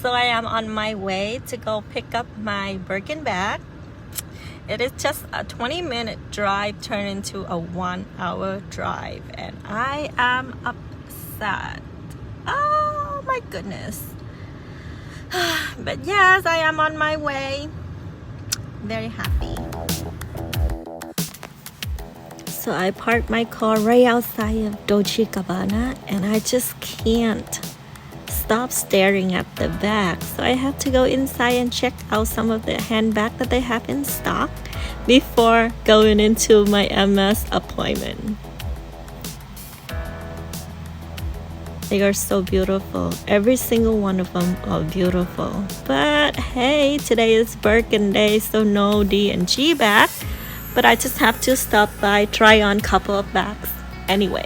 So I am on my way to go pick up my Birkin bag. It is just a 20-minute drive turned into a 1-hour drive, and I am upset. Oh my goodness. But yes, I am on my way. Very happy. So I parked my car right outside of Dolce & Gabbana, and I just can't stop staring at the bag. So I have to go inside and check out some of the handbags that they have in stock before going into my MS appointment. They are so beautiful. Every single one of them are beautiful. But hey, today is Birkin day, so no D&G bag. But I just have to stop by, try on a couple of bags anyway.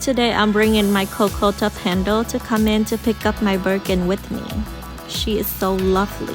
Today I'm bringing my Coco Top handle to come in to pick up my Birkin with me. She is so lovely.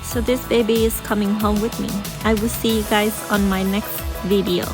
So this baby is coming home with me. I will see you guys on my next video.